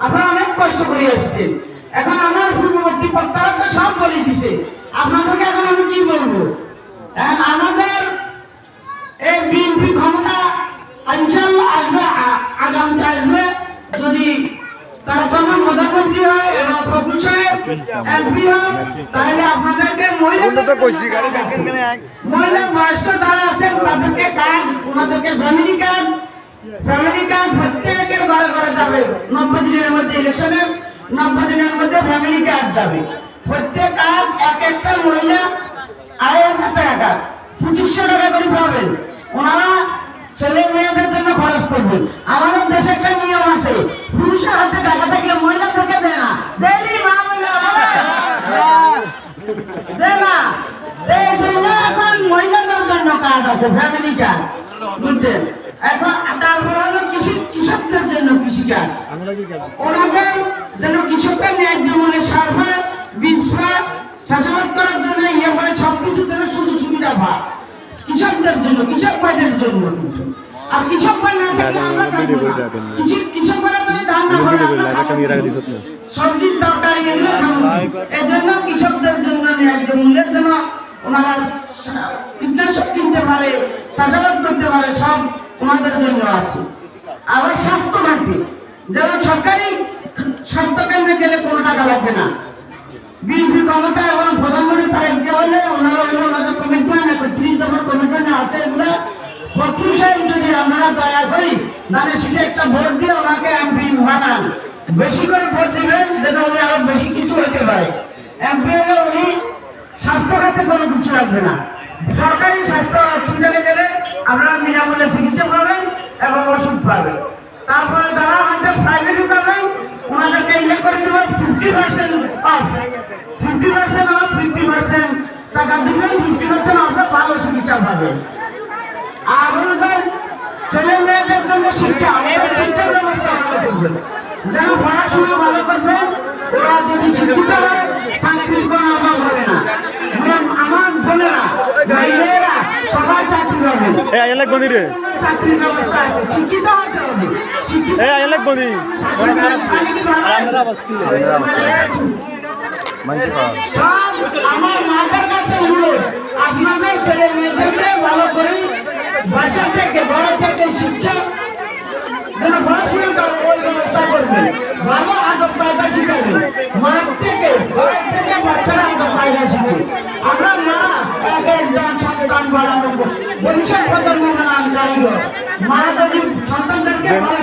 আপনারা অনেক কষ্ট করে এসছেন। এখন আমার পূর্ববর্তী বক্তারা তো সব বলে দিছে, আপনাদেরকে এখন আমি কি বলবো? আমাদের এই বিএনপি ক্ষমতা ইনশাআল্লাহ আসবে, আগামীতে আসবে। যদি তার কোনো প্রধানমন্ত্রী হয় এবং প্রভু সাহেব এমপি হয়, তাহলে আপনাদেরকে মহিলা বয়স্ক যারা আছেন তাদেরকে কার্ড, ওনাদেরকে ফ্যামিলি কার্ড প্রত্যেকের ঘরে ঘরে যাবে। 90 দিনের মধ্যে ইলেকশনের 90 দিনের মধ্যে ফ্যামিলি কার্ড যাবে। প্রত্যেক কার্ড এক একটা মহিলা 2,500 টাকা 2500 টাকা করে পাবেন। ওনারা ছেলে মেয়েদের জন্য খরচ করবেন। আমাদের দেশে একটা নিয়ম আছে, পুরুষের হাতে টাকা থাকলে মহিলাদেরকে দেয় না। দেয়নি মা দেয় না। এই জন্য এখন মহিলাদের জন্য কার্ড আছে, ফ্যামিলি কার্ড, বুঝছেন? এখন তারপর হলো কৃষকদের জন্য কৃষি কার্ড। ওনাদের জন্য কৃষকরা ন্যায্য মূল্যে সার হয়, বীজ হয়, চাষাবাদ করার জন্য ইয়ে হয়, সবকিছুর জন্য সুযোগ সুবিধা পায় কৃষকদের জন্য, কৃষক ভাইদের জন্য। আর কৃষক ভাই না থাকলে আমরা থাকবো না। কৃষক ভাইরা যদি ধান না করে সবজির তরকারি এগুলো খাবো। এই জন্য কৃষকদের জন্য ন্যায্য মূল্যের জন্য ওনারা কীটনাশক কিনতে পারে, চাষাবাদ করতে পারে, সব ওনাদের জন্য আছে। আবার স্বাস্থ্য খাতে যেমন সরকারি স্বাস্থ্য কেন্দ্রে গেলে কোনো টাকা লাগবে না। বিএনপি ক্ষমতা এবং প্রধানমন্ত্রী তারিখে হলে ওনারা হলো ওনাদের কমিটমেন্ট, 31 দফার কমিটমেন্ট আছে। এগুলো প্রত্যেক সাহেব যদি আমরা দয়া করি, তাহলে সেটা একটা ভোট দিয়ে ওনাকে এমপি বানান। বেশি করে ভোট দিবেন, যেটা উনি আরো বেশি কিছু হতে পারে। এমপি হলে উনি স্বাস্থ্য খাতে কোনো কিছু লাগবে না। সরকারি স্বাস্থ্য হসপিটালে গেলে আপনারা বিনামূল্যে চিকিৎসা পাবেন এবং ওষুধ পাবেন। তারপরে যারা হয়তো প্রাইভেটে যাবেন, ওনাদেরকে ইয়ে করে দেবেন 50% অফ, 50% অফ, 50% টাকা দিবেন, 50% অফে ভালো চিকিৎসা পাবেন। আর অনুদান ছেলে মেয়েদের জন্য শিক্ষা, আমাদের শিক্ষার ব্যবস্থা ভালো করবেন, যারা পড়াশোনা ভালো করবেন। ওরা যদি শিক্ষিত হয়, চাকরির কোনো অভাব হবে না। আমার বোনেরা মেয়েরা সবাই চাকরি পাবেন, চাকরির ব্যবস্থা আছে। শিক্ষিত হতে হবে, আমার মাদের কাছে অনুরোধ, আপনাদের ছেলে মেয়েদেরকে ভালো করে বাসা থেকে বড় থেকে শিক্ষা যেন পড়াশোনা করে ওই ব্যবস্থা করবেন। ভালো আদব কায়দা শিখাবেন, মাঠ থেকে ঘর থেকে বাচ্চারা আদব কায়দা শিখবে। আমরা মা এক একজন সন্তান বাড়ানো ভবিষ্যৎ প্রজন্মের নাম কারিগর। মা যদি সন্তানদেরকে ভালো